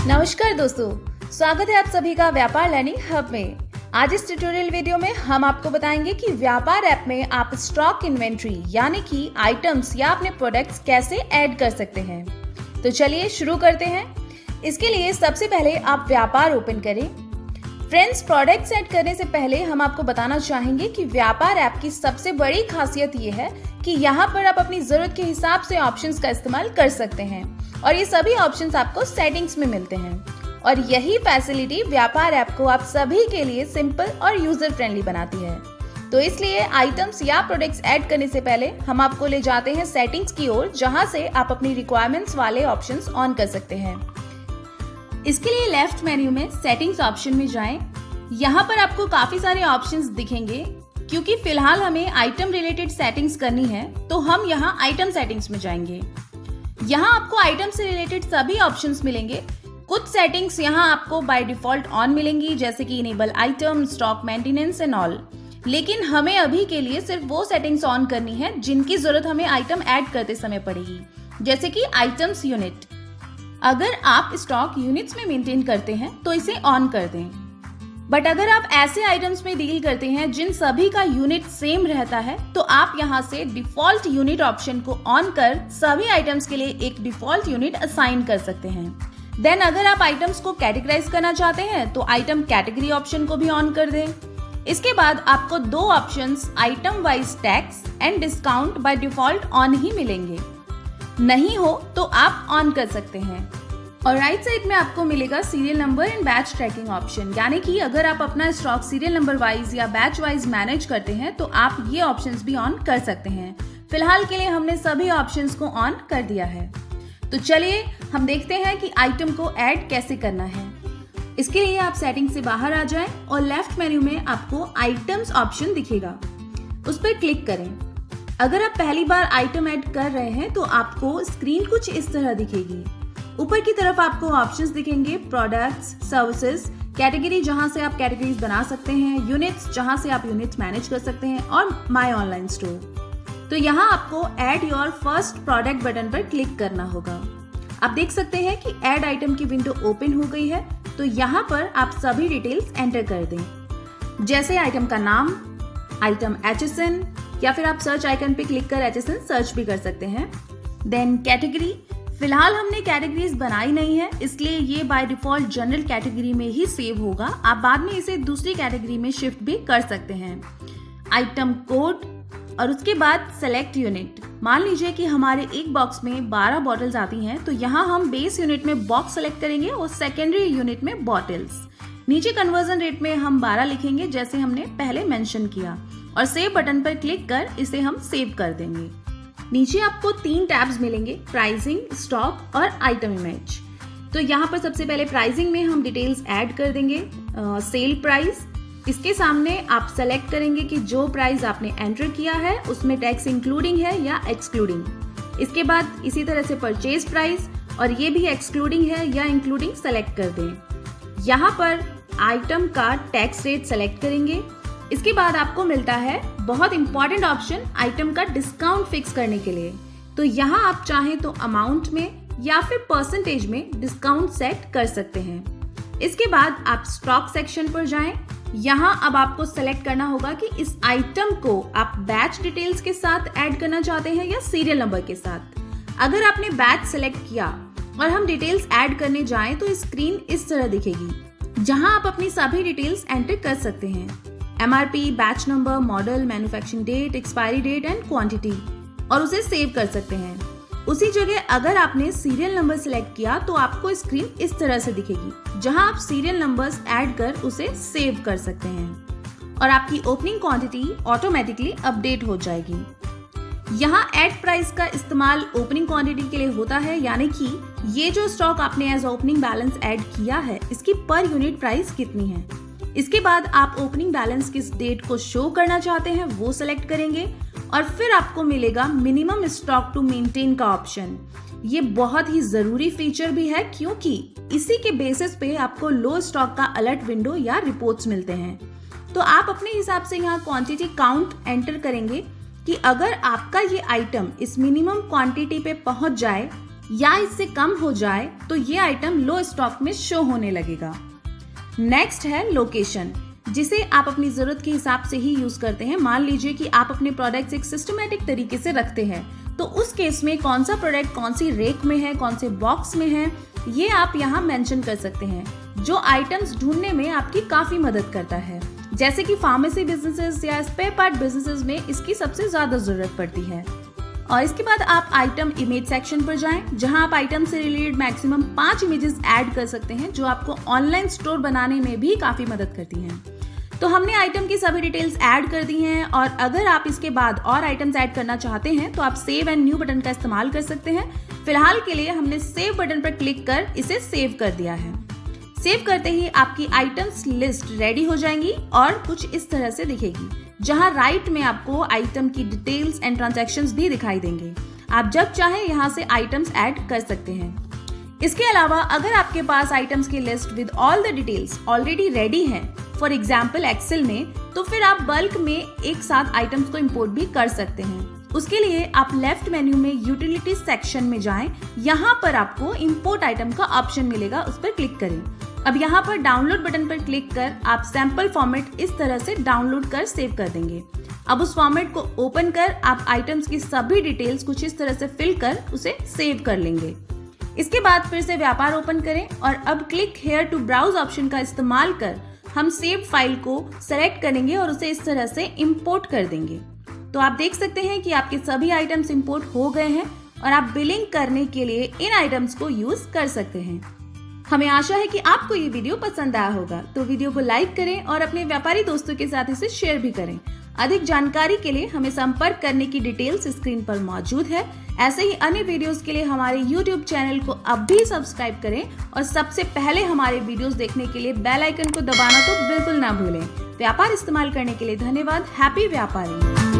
नमस्कार दोस्तों, स्वागत है आप सभी का व्यापार लर्निंग हब में। आज इस ट्यूटोरियल वीडियो में हम आपको बताएंगे कि व्यापार ऐप में आप स्टॉक इन्वेंट्री यानी कि आइटम्स या अपने प्रोडक्ट्स कैसे ऐड कर सकते हैं। तो चलिए शुरू करते हैं। इसके लिए सबसे पहले आप व्यापार ओपन करें। फ्रेंड्स, प्रोडक्ट्स ऐड करने से पहले हम आपको बताना चाहेंगे कि व्यापार ऐप की सबसे बड़ी खासियत ये है कि यहाँ पर आप अपनी जरूरत के हिसाब से ऑप्शंस का इस्तेमाल कर सकते हैं और ये सभी ऑप्शंस आपको सेटिंग्स में मिलते हैं और यही फैसिलिटी व्यापार ऐप को आप सभी के लिए सिंपल और यूजर फ्रेंडली बनाती है। तो इसलिए आइटम्स या प्रोडक्ट्स ऐड करने से पहले हम आपको ले जाते हैं सेटिंग्स की ओर, जहां से आप अपनी रिक्वायरमेंट्स वाले ऑप्शंस ऑन कर सकते हैं। इसके लिए लेफ्ट मेन्यू में सेटिंग्स ऑप्शन में जाएं। यहाँ पर आपको काफी सारे ऑप्शंस दिखेंगे। क्योंकि फिलहाल हमें आइटम रिलेटेड सेटिंग्स करनी है तो हम यहाँ आइटम सेटिंग्स में जाएंगे। यहाँ आपको आइटम से रिलेटेड सभी ऑप्शंस मिलेंगे। कुछ सेटिंग्स यहाँ आपको बाय डिफॉल्ट ऑन मिलेंगी, जैसे कि enable item, stock maintenance and all. लेकिन हमें अभी के लिए सिर्फ वो सेटिंग्स ऑन करनी है जिनकी जरूरत हमें आइटम ऐड करते समय पड़ेगी, जैसे कि आइटम्स यूनिट। अगर आप स्टॉक यूनिट्स में मेंटेन करते हैं तो इसे ऑन कर दें। बट अगर आप ऐसे आइटम्स में डील करते हैं जिन सभी का यूनिट सेम रहता है तो आप यहाँ से डिफॉल्ट यूनिट ऑप्शन को ऑन कर सभी आइटम्स के लिए एक डिफॉल्ट यूनिट असाइन कर सकते हैं। देन अगर आप आइटम्स को कैटेगराइज करना चाहते हैं तो आइटम कैटेगरी ऑप्शन को भी ऑन कर दें। इसके बाद आपको दो options item wise tax and discount by default on ही मिलेंगे। नहीं हो तो आप ऑन कर सकते हैं। और राइट साइड में आपको मिलेगा serial number and batch tracking option, यानी कि अगर आप अपना स्टॉक सीरियल नंबर वाइज या बैच वाइज मैनेज करते हैं तो आप ये ऑप्शंस भी ऑन कर सकते हैं। फिलहाल के लिए हमने सभी ऑप्शंस को ऑन कर दिया है। तो चलिए हम देखते हैं कि आइटम को ऐड कैसे करना है। इसके लिए आप सेटिंग से बाहर आ जाएं और लेफ्ट मेन्यू में आपको आइटम्स ऑप्शन दिखेगा, उस पर क्लिक करें। अगर आप पहली बार आइटम ऐड कर रहे हैं तो आपको स्क्रीन कुछ इस तरह दिखेगी। ऊपर की तरफ आपको ऑप्शंस दिखेंगे, प्रोडक्ट्स, सर्विसेज, कैटेगरी जहां से आप कैटेगरीज बना सकते हैं, यूनिट्स जहां से आप यूनिट्स मैनेज कर सकते हैं और माय ऑनलाइन स्टोर। तो यहाँ आपको add your first product button पर क्लिक करना होगा। आप देख सकते हैं कि ऐड आइटम की विंडो ओपन हो गई है। तो यहाँ पर आप सभी डिटेल्स एंटर कर दें, जैसे आइटम का नाम, आइटम HSN, या फिर आप सर्च आइकन पे क्लिक कर HSN सर्च भी कर सकते हैं। देन कैटेगरी, फिलहाल हमने कैटेगरीज बनाई नहीं है, इसलिए ये बाय डिफॉल्ट जनरल कैटेगरी में ही सेव होगा। आप बाद में इसे दूसरी कैटेगरी में शिफ्ट भी कर सकते हैं। आइटम कोड और उसके बाद सेलेक्ट यूनिट। मान लीजिए कि हमारे एक बॉक्स में 12 बॉटल्स आती हैं, तो यहाँ हम बेस यूनिट में बॉक्स सेलेक्ट करेंगे और सेकेंडरी यूनिट में बॉटल्स। नीचे कन्वर्जन रेट में हम 12 लिखेंगे, जैसे हमने पहले मेंशन किया, और सेव बटन पर क्लिक कर इसे हम सेव कर देंगे। नीचे आपको 3 टैब्स मिलेंगे, प्राइसिंग, स्टॉक और आइटम इमेज। तो यहाँ पर सबसे पहले प्राइसिंग में हम डिटेल्स ऐड कर देंगे। सेल प्राइस, इसके सामने आप सेलेक्ट करेंगे कि जो प्राइस आपने एंटर किया है उसमें टैक्स इंक्लूडिंग है या एक्सक्लूडिंग। इसके बाद इसी तरह से परचेज प्राइस, और ये भी एक्सक्लूडिंग है या इंक्लूडिंग सेलेक्ट कर दें। यहाँ पर आइटम का टैक्स रेट सेलेक्ट करेंगे। इसके बाद आपको मिलता है बहुत इंपॉर्टेंट ऑप्शन, आइटम का डिस्काउंट फिक्स करने के लिए। तो यहाँ आप चाहें तो अमाउंट में या फिर परसेंटेज में डिस्काउंट सेट कर सकते हैं। इसके बाद आप स्टॉक सेक्शन पर जाएं। यहाँ अब आपको सेलेक्ट करना होगा कि इस आइटम को आप बैच डिटेल्स के साथ ऐड करना चाहते हैं या सीरियल नंबर के साथ। अगर आपने बैच सेलेक्ट किया और हम डिटेल्स ऐड करने जाएं तो स्क्रीन इस तरह दिखेगी, जहां आप अपनी सभी डिटेल्स एंटर कर सकते हैं। MRP, batch number, model, manufacturing date, expiry date and quantity, और उसे सेव कर सकते हैं। उसी जगह अगर आपने सीरियल नंबर सिलेक्ट किया तो आपको स्क्रीन इस तरह से दिखेगी, जहां आप सीरियल नंबर्स ऐड कर उसे सेव कर सकते हैं और आपकी ओपनिंग क्वांटिटी ऑटोमेटिकली अपडेट हो जाएगी। यहाँ ऐड प्राइस का इस्तेमाल ओपनिंग क्वांटिटी के लिए होता है, यानी कि ये जो स्टॉक आपने एज ओपनिंग बैलेंस ऐड किया है इसकी पर यूनिट प्राइस कितनी है। इसके बाद आप ओपनिंग बैलेंस किस डेट को शो करना चाहते हैं वो सिलेक्ट करेंगे और फिर आपको मिलेगा मिनिमम स्टॉक टू मेंटेन का ऑप्शन। ये बहुत ही जरूरी फीचर भी है, क्योंकि इसी के बेसिस पे आपको लो स्टॉक का अलर्ट विंडो या रिपोर्ट्स मिलते हैं। तो आप अपने हिसाब से यहाँ क्वांटिटी काउंट एंटर करेंगे कि अगर आपका ये आइटम इस मिनिमम क्वांटिटी पे पहुंच जाए या इससे कम हो जाए तो ये आइटम लो स्टॉक में शो होने लगेगा। नेक्स्ट है लोकेशन, जिसे आप अपनी जरूरत के हिसाब से ही यूज करते हैं। मान लीजिए कि आप अपने प्रोडक्ट्स एक सिस्टमैटिक तरीके से रखते हैं, तो उस केस में कौन सा प्रोडक्ट कौन सी रेक में है, कौन से बॉक्स में है, ये आप यहाँ मेंशन कर सकते हैं, जो आइटम्स ढूंढने में आपकी काफी मदद करता है। जैसे कि फार्मेसी बिजनेसेस या स्पेयर पार्ट बिजनेसेस में इसकी सबसे ज्यादा जरूरत पड़ती है। और इसके बाद आप आइटम इमेज सेक्शन पर जाएं, जहां आप आइटम से रिलेटेड मैक्सिमम 5 इमेजेस ऐड कर सकते हैं, जो आपको ऑनलाइन स्टोर बनाने में भी काफी मदद करती हैं। तो हमने आइटम की सभी डिटेल्स ऐड कर दी हैं, और अगर आप इसके बाद और आइटम्स ऐड करना चाहते हैं तो आप सेव एंड न्यू बटन का इस्तेमाल कर सकते हैं। फिलहाल के लिए हमने सेव बटन पर क्लिक कर इसे सेव कर दिया है। सेव करते ही आपकी आइटम्स लिस्ट रेडी हो जाएंगी और कुछ इस तरह से दिखेगी, जहां राइट में आपको आइटम की डिटेल्स एंड ट्रांजैक्शंस भी दिखाई देंगे। आप जब चाहें यहां से आइटम्स ऐड कर सकते हैं। इसके अलावा अगर आपके पास आइटम्स की list with all the details already ready है, फॉर एग्जाम्पल एक्सेल में, तो फिर आप बल्क में एक साथ आइटम्स को इंपोर्ट भी कर सकते हैं। उसके लिए आप लेफ्ट मेन्यू में यूटिलिटी सेक्शन में जाएं, यहाँ पर आपको इंपोर्ट आइटम का ऑप्शन मिलेगा, उस पर क्लिक करें। अब यहाँ पर डाउनलोड बटन पर क्लिक कर आप सैंपल फॉर्मेट इस तरह से डाउनलोड कर सेव कर देंगे। अब उस फॉर्मेट को ओपन कर आप आइटम्स की सभी डिटेल्स कुछ इस तरह से फिल कर उसे सेव कर लेंगे। इसके बाद फिर से व्यापार ओपन करें और अब click here to browse option का इस्तेमाल कर हम सेव फाइल को सेलेक्ट करेंगे और उसे इस तरह से इंपोर्ट कर देंगे। तो आप देख सकते हैं कि आपके सभी आइटम्स इंपोर्ट हो गए हैं और आप बिलिंग करने के लिए इन आइटम्स को यूज कर सकते हैं। हमें आशा है कि आपको ये वीडियो पसंद आया होगा, तो वीडियो को लाइक करें और अपने व्यापारी दोस्तों के साथ इसे शेयर भी करें। अधिक जानकारी के लिए हमें संपर्क करने की डिटेल्स स्क्रीन पर मौजूद है। ऐसे ही अन्य वीडियोस के लिए हमारे YouTube चैनल को अब भी सब्सक्राइब करें और सबसे पहले हमारे वीडियोस देखने के लिए बेल आइकन को दबाना तो बिल्कुल ना भूलें। व्यापार इस्तेमाल करने के लिए धन्यवाद। हैप्पी व्यापारी।